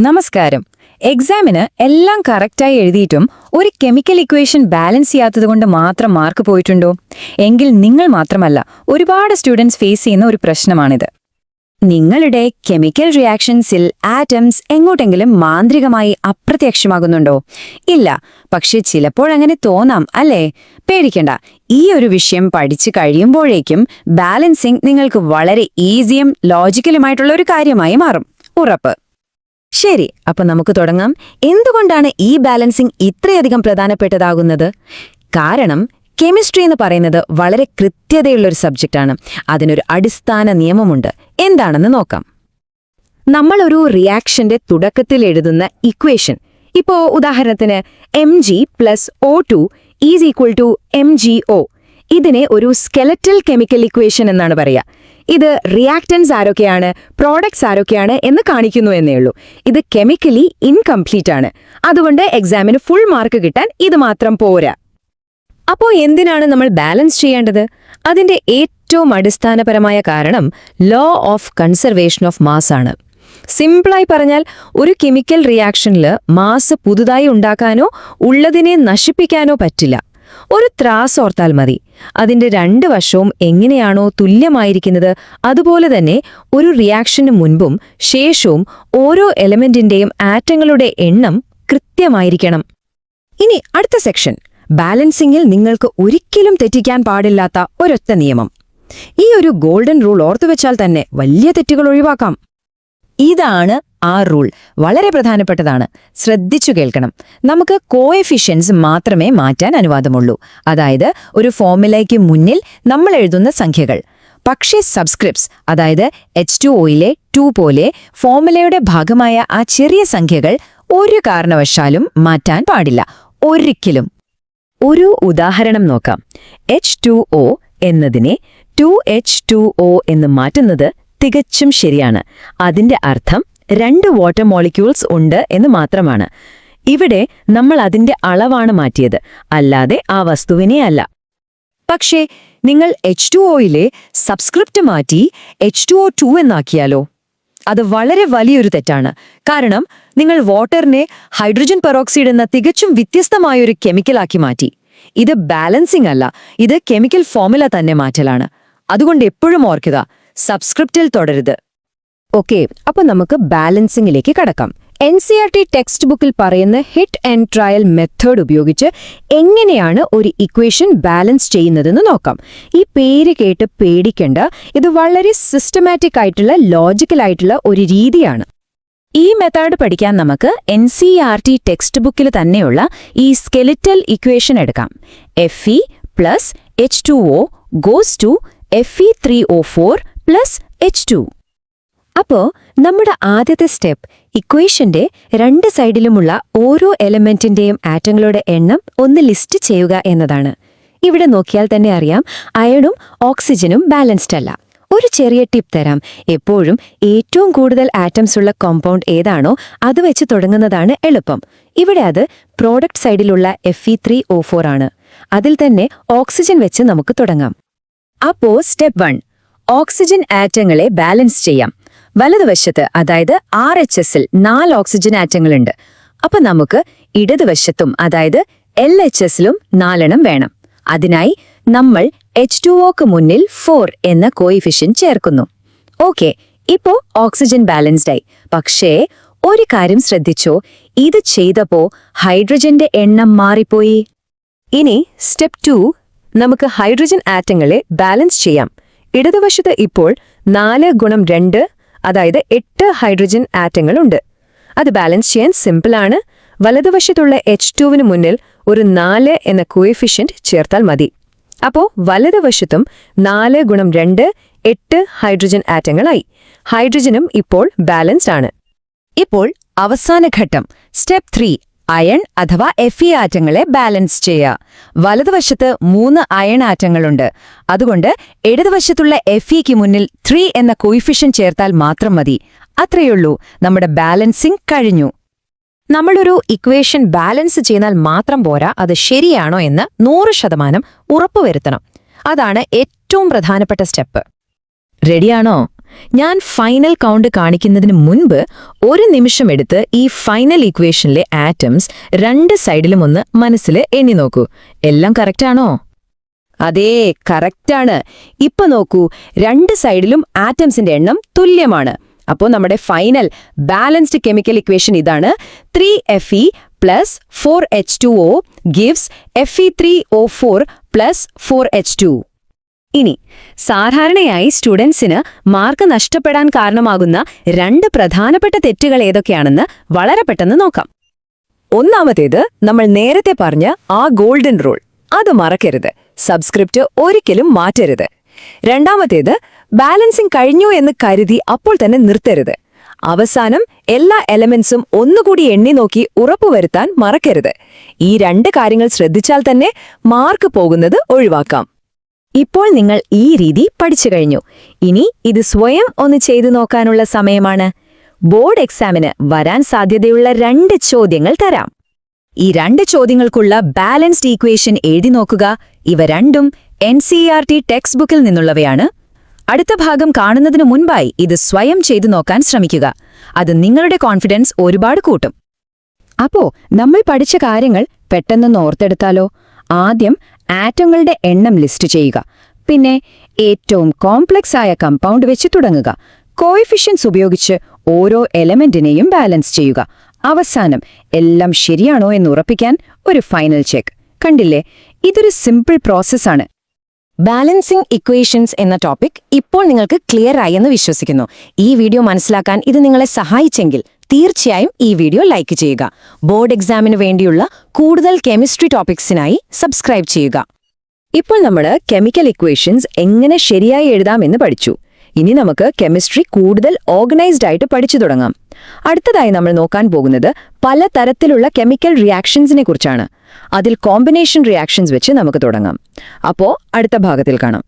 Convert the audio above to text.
നമസ്കാരം. എക്സാമിന് എല്ലാം കറക്റ്റായി എഴുതിയിട്ടും ഒരു കെമിക്കൽ ഇക്വേഷൻ ബാലൻസ് ചെയ്യാത്തതുകൊണ്ട് മാത്രം മാർക്ക് പോയിട്ടുണ്ടോ? എങ്കിൽ നിങ്ങൾ മാത്രമല്ല, ഒരുപാട് സ്റ്റുഡൻസ് ഫേസ് ചെയ്യുന്ന ഒരു പ്രശ്നമാണിത്. നിങ്ങളുടെ കെമിക്കൽ റിയാക്ഷൻസിൽ ആറ്റംസ് എങ്ങോട്ടെങ്കിലും മാന്ത്രികമായി അപ്രത്യക്ഷമാകുന്നുണ്ടോ? ഇല്ല, പക്ഷെ ചിലപ്പോഴങ്ങനെ തോന്നാം, അല്ലേ? പേടിക്കണ്ട, ഈ ഒരു വിഷയം പഠിച്ചു കഴിയുമ്പോഴേക്കും ബാലൻസിംഗ് നിങ്ങൾക്ക് വളരെ ഈസിയും ലോജിക്കലുമായിട്ടുള്ള ഒരു കാര്യമായി മാറും, ഉറപ്പ്. ശരി, അപ്പൊ നമുക്ക് തുടങ്ങാം. എന്തുകൊണ്ടാണ് ഈ ബാലൻസിംഗ് ഇത്രയധികം പ്രധാനപ്പെട്ടതാകുന്നത്? കാരണം കെമിസ്ട്രി എന്ന് പറയുന്നത് വളരെ കൃത്യതയുള്ളൊരു സബ്ജക്റ്റാണ്. അതിനൊരു അടിസ്ഥാന നിയമമുണ്ട്. എന്താണെന്ന് നോക്കാം. നമ്മളൊരു റിയാക്ഷന്റെ തുടക്കത്തിൽ എഴുതുന്ന ഇക്വേഷൻ, ഇപ്പോ ഉദാഹരണത്തിന് Mg+O2 = MgO, ഇതിനെ ഒരു സ്കെലറ്റൽ കെമിക്കൽ ഇക്വേഷൻ എന്നാണ് പറയുക. ഇത് റിയാക്ടൻസ് ആരൊക്കെയാണ്, പ്രോഡക്ട്സ് ആരൊക്കെയാണ് എന്ന് കാണിക്കുന്നു എന്നേ ഉള്ളൂ. ഇത് കെമിക്കലി ഇൻകംപ്ലീറ്റ് ആണ്. അതുകൊണ്ട് എക്സാമിന് ഫുൾ മാർക്ക് കിട്ടാൻ ഇത് മാത്രം പോരാ. അപ്പോ എന്തിനാണ് നമ്മൾ ബാലൻസ് ചെയ്യേണ്ടത്? അതിന്റെ ഏറ്റവും അടിസ്ഥാനപരമായ കാരണം law of conservation of mass ആണ്. സിംപിളായി പറഞ്ഞാൽ, ഒരു കെമിക്കൽ റിയാക്ഷനിൽ മാസ് പുതുതായി ഉണ്ടാക്കാനോ ഉള്ളതിനെ നശിപ്പിക്കാനോ പറ്റില്ല. ഒരു ത്രാസ് ഓർത്താൽ മതി. അതിന്റെ രണ്ട് വശവും എങ്ങനെയാണോ തുല്യമായിരിക്കുന്നത്, അതുപോലെ തന്നെ ഒരു റിയാക്ഷന് മുൻപും ശേഷവും ഓരോ എലമെന്റിന്റെയും ആറ്റങ്ങളുടെ എണ്ണം കൃത്യമായിരിക്കണം. ഇനി അടുത്ത സെക്ഷൻ, ബാലൻസിംഗിൽ നിങ്ങൾക്ക് ഒരിക്കലും തെറ്റിക്കാൻ പാടില്ലാത്ത ഒരൊറ്റ നിയമം. ഈ ഒരു ഗോൾഡൻ റൂൾ ഓർത്തുവെച്ചാൽ തന്നെ വലിയ തെറ്റുകൾ ഒഴിവാക്കാം. ഇതാണ് ആ റൂൾ. വളരെ പ്രധാനപ്പെട്ടതാണ്. ശ്രദ്ധിച്ചു കേൾക്കണം. നമുക്ക് കോഎഫിഷ്യൻസ് മാത്രമേ മാറ്റാൻ അനുവാദമുള്ളൂ. അതായത് ഒരു ഫോർമുലയ്ക്ക് മുന്നിൽ നമ്മൾ എഴുതുന്ന സംഖ്യകൾ. പക്ഷേ സബ്സ്ക്രിപ്റ്റ്സ്, അതായത് H2Oയിലെ 2 പോലെ ഫോർമുലയുടെ ഭാഗമായ ആ ചെറിയ സംഖ്യകൾ ഒരു കാരണവശാലും മാറ്റാൻ പാടില്ല, ഒരിക്കലും. ഒരു ഉദാഹരണം നോക്കാം. H2O എന്നതിനെ 2H2O എന്ന് മാറ്റുന്നത് തികച്ചും ശരിയാണ്. അതിന്റെ അർത്ഥം 2 വാട്ടർ മോളിക്യൂൾസ് ഉണ്ട് എന്ന് മാത്രമാണ്. ഇവിടെ നമ്മൾ അതിന്റെ അളവാണ് മാറ്റിയത്, അല്ലാതെ ആ വസ്തുവിനെ അല്ല. പക്ഷേ നിങ്ങൾ H2Oയിലെ സബ്സ്ക്രിപ്റ്റ് മാറ്റി H2O2 എന്നാക്കിയാലോ? അത് വളരെ വലിയൊരു തെറ്റാണ്. കാരണം നിങ്ങൾ വാട്ടറിനെ ഹൈഡ്രജൻ പെറോക്സൈഡ് എന്ന തികച്ചും വ്യത്യസ്തമായൊരു കെമിക്കലാക്കി മാറ്റി. ഇത് ബാലൻസിംഗ് അല്ല, ഇത് കെമിക്കൽ ഫോർമുല തന്നെ മാറ്റലാണ്. അതുകൊണ്ട് എപ്പോഴും ഓർക്കുക, സബ്സ്ക്രിപ്റ്റിൽ തുടരുത്. ഓക്കെ, അപ്പൊ നമുക്ക് ബാലൻസിംഗിലേക്ക് കടക്കാം. NCERT ടെക്സ്റ്റ് ബുക്കിൽ പറയുന്ന ഹിറ്റ് ആൻഡ് ട്രയൽ മെത്തേഡ് ഉപയോഗിച്ച് എങ്ങനെയാണ് ഒരു ഇക്വേഷൻ ബാലൻസ് ചെയ്യുന്നതെന്ന് നോക്കാം. ഈ പേര് കേട്ട് പേടിക്കേണ്ട, ഇത് വളരെ സിസ്റ്റമാറ്റിക് ആയിട്ടുള്ള ലോജിക്കലായിട്ടുള്ള ഒരു രീതിയാണ്. ഈ മെത്തേഡ് പഠിക്കാൻ നമുക്ക് NCERT ടെക്സ്റ്റ് ബുക്കിൽ തന്നെയുള്ള ഈ സ്കെലിറ്റൽ ഇക്വേഷൻ എടുക്കാം. Fe + H2O = Fe3O4 + H2. അപ്പോ നമ്മുടെ ആദ്യത്തെ സ്റ്റെപ്പ് ഇക്വേഷന്റെ രണ്ട് സൈഡിലുമുള്ള ഓരോ എലമെന്റിന്റെയും ആറ്റങ്ങളുടെ എണ്ണം ഒന്ന് ലിസ്റ്റ് ചെയ്യുക എന്നതാണ്. ഇവിടെ നോക്കിയാൽ തന്നെ അറിയാം, അയണും ഓക്സിജനും ബാലൻസ്ഡ് അല്ല. ഒരു ചെറിയ ടിപ്പ് തരാം. എപ്പോഴും ഏറ്റവും കൂടുതൽ ആറ്റംസ് ഉള്ള കോമ്പൗണ്ട് ഏതാണോ അത് വെച്ച് തുടങ്ങുന്നതാണ് എളുപ്പം. ഇവിടെ അത് പ്രോഡക്റ്റ് സൈഡിലുള്ള Fe3O4 ആണ്. അതിൽ തന്നെ ഓക്സിജൻ വെച്ച് നമുക്ക് തുടങ്ങാം. അപ്പോ സ്റ്റെപ്പ് 1, ഓക്സിജൻ ആറ്റങ്ങളെ ബാലൻസ് ചെയ്യാം. വലതുവശത്ത്, അതായത് RHSൽ 4 ഓക്സിജൻ ആറ്റങ്ങളുണ്ട്. അപ്പൊ നമുക്ക് ഇടതുവശത്തും, അതായത് LHSലും 4 എണ്ണം വേണം. അതിനായി നമ്മൾ H2Oക്ക് മുന്നിൽ 4 എന്ന കോയിഫിഷ്യന്റ് ചേർക്കുന്നു. ഓക്കെ, ഇപ്പോ ഓക്സിജൻ ബാലൻസ്ഡ് ആയി. പക്ഷേ ഒരു കാര്യം ശ്രദ്ധിച്ചോ, ഇത് ചെയ്തപ്പോ ഹൈഡ്രജന്റെ എണ്ണം മാറിപ്പോയി. ഇനി സ്റ്റെപ്പ് 2, നമുക്ക് ഹൈഡ്രജൻ ആറ്റങ്ങളെ ബാലൻസ് ചെയ്യാം. ഇടതുവശത്ത് ഇപ്പോൾ 4 × 2, അതായത് 8 ഹൈഡ്രജൻ ആറ്റങ്ങളുണ്ട്. അത് ബാലൻസ് ചെയ്യാൻ സിമ്പിളാണ്. വലതുവശത്തുള്ള H2വിന് മുന്നിൽ ഒരു 4 എന്ന കോഎഫിഷ്യന്റ് ചേർത്താൽ മതി. അപ്പോ വലതുവശത്തും 4 × 2 8 ഹൈഡ്രജൻ ആറ്റങ്ങളായി. ഹൈഡ്രജനും ഇപ്പോൾ ബാലൻസ്ഡ് ആണ്. ഇപ്പോൾ അവസാന ഘട്ടം, സ്റ്റെപ്പ് 3, അയൺ അഥവാ Fe ആറ്റങ്ങളെ ബാലൻസ് ചെയ്യുക. വലതുവശത്ത് 3 അയൺ ആറ്റങ്ങളുണ്ട്. അതുകൊണ്ട് ഇടതുവശത്തുള്ള Feക്ക് മുന്നിൽ 3 എന്ന കോയിഫിഷ്യന്റ് ചേർത്താൽ മാത്രം മതി. അത്രയുള്ളൂ, നമ്മുടെ ബാലൻസിംഗ് കഴിഞ്ഞു. നമ്മളൊരു ഇക്വേഷൻ ബാലൻസ് ചെയ്താൽ മാത്രം പോരാ, അത് ശരിയാണോ എന്ന് 100% ഉറപ്പുവരുത്തണം. അതാണ് ഏറ്റവും പ്രധാനപ്പെട്ട സ്റ്റെപ്പ്. റെഡിയാണോ? ഞാൻ ഫൈനൽ കൗണ്ട് കാണിക്കുന്നതിന് മുൻപ് ഒരു നിമിഷം എടുത്ത് ഈ ഫൈനൽ ഇക്വേഷനിലെ ആറ്റംസ് രണ്ട് സൈഡിലും ഒന്ന് മനസ്സിൽ എണ്ണി നോക്കൂ. എല്ലാം കറക്റ്റാണോ? അതേ, കറക്റ്റാണ്. ഇപ്പൊ നോക്കൂ, രണ്ട് സൈഡിലും ആറ്റംസിന്റെ എണ്ണം തുല്യമാണ്. അപ്പോൾ നമ്മുടെ ഫൈനൽ ബാലൻസ്ഡ് കെമിക്കൽ ഇക്വേഷൻ ഇതാണ്. 3Fe + 4H2O gives Fe3O4 + 4H2. ഇനി സാധാരണയായി സ്റ്റുഡൻസിന് മാർക്ക് നഷ്ടപ്പെടാൻ കാരണമാകുന്ന രണ്ട് പ്രധാനപ്പെട്ട തെറ്റുകൾ ഏതൊക്കെയാണെന്ന് വളരെ പെട്ടെന്ന് നോക്കാം. ഒന്നാമത്തേത്, നമ്മൾ നേരത്തെ പറഞ്ഞ ആ ഗോൾഡൻ റൂൾ. അത് മറക്കരുത്. സബ്സ്ക്രിപ്റ്റ് ഒരിക്കലും മാറ്റരുത്. രണ്ടാമത്തേത്, ബാലൻസിംഗ് കഴിഞ്ഞു എന്ന് കരുതി അപ്പോൾ തന്നെ നിർത്തരുത്. അവസാനം എല്ലാ എലമെന്റ്സും ഒന്നുകൂടി എണ്ണി നോക്കി ഉറപ്പുവരുത്താൻ മറക്കരുത്. ഈ രണ്ട് കാര്യങ്ങൾ ശ്രദ്ധിച്ചാൽ തന്നെ മാർക്ക് പോകുന്നത് ഒഴിവാക്കാം. ഇപ്പോൾ നിങ്ങൾ ഈ രീതി പഠിച്ചു കഴിഞ്ഞു. ഇനി ഇത് സ്വയം ഒന്ന് ചെയ്തു നോക്കാനുള്ള സമയമാണ്. ബോർഡ് എക്സാമിന് വരാൻ സാധ്യതയുള്ള 2 ചോദ്യങ്ങൾ തരാം. ഈ 2 ചോദ്യങ്ങൾക്കുള്ള ബാലൻസ്ഡ് ഈക്വേഷൻ എഴുതി നോക്കുക. ഇവ രണ്ടും NCERT ടെക്സ്റ്റ് ബുക്കിൽ നിന്നുള്ളവയാണ്. അടുത്ത ഭാഗം കാണുന്നതിനു മുൻപായി ഇത് സ്വയം ചെയ്തു നോക്കാൻ ശ്രമിക്കുക. അത് നിങ്ങളുടെ കോൺഫിഡൻസ് ഒരുപാട് കൂട്ടും. അപ്പോ നമ്മൾ പഠിച്ച കാര്യങ്ങൾ പെട്ടെന്നൊന്ന് ഓർത്തെടുത്താലോ? ആദ്യം ആറ്റങ്ങളുടെ എണ്ണം ലിസ്റ്റ് ചെയ്യുക. പിന്നെ ഏറ്റവും കോംപ്ലക്സ് ആയ കമ്പൗണ്ട് വെച്ച് തുടങ്ങുക. കോഎഫിഷ്യൻസ് ഉപയോഗിച്ച് ഓരോ എലമെന്റിനെയും ബാലൻസ് ചെയ്യുക. അവസാനം എല്ലാം ശരിയാണോ എന്ന് ഉറപ്പിക്കാൻ ഒരു ഫൈനൽ ചെക്ക്. കണ്ടില്ലേ, ഇതൊരു സിമ്പിൾ പ്രോസസ്സാണ്. ബാലൻസിംഗ് ഇക്വേഷൻസ് എന്ന ടോപ്പിക് ഇപ്പോൾ നിങ്ങൾക്ക് ക്ലിയർ ആയെന്ന് വിശ്വസിക്കുന്നു. ഈ വീഡിയോ മനസ്സിലാക്കാൻ ഇത് നിങ്ങളെ സഹായിച്ചെങ്കിൽ തീർച്ചയായും ഈ വീഡിയോ ലൈക്ക് ചെയ്യുക. ബോർഡ് എക്സാമിന് വേണ്ടിയുള്ള കൂടുതൽ കെമിസ്ട്രി ടോപ്പിക്സിനായി സബ്സ്ക്രൈബ് ചെയ്യുക. ഇപ്പോൾ നമ്മൾ കെമിക്കൽ ഇക്വേഷൻസ് എങ്ങനെ ശരിയായി എഴുതാമെന്ന് പഠിച്ചു. ഇനി നമുക്ക് കെമിസ്ട്രി കൂടുതൽ ഓർഗനൈസ്ഡ് ആയിട്ട് പഠിച്ചു തുടങ്ങാം. അടുത്തതായി നമ്മൾ നോക്കാൻ പോകുന്നത് പലതരത്തിലുള്ള കെമിക്കൽ റിയാക്ഷൻസിനെ കുറിച്ചാണ്. അതിൽ കോമ്പിനേഷൻ റിയാക്ഷൻസ് വെച്ച് നമുക്ക് തുടങ്ങാം. അപ്പോൾ അടുത്ത ഭാഗത്തിൽ കാണാം.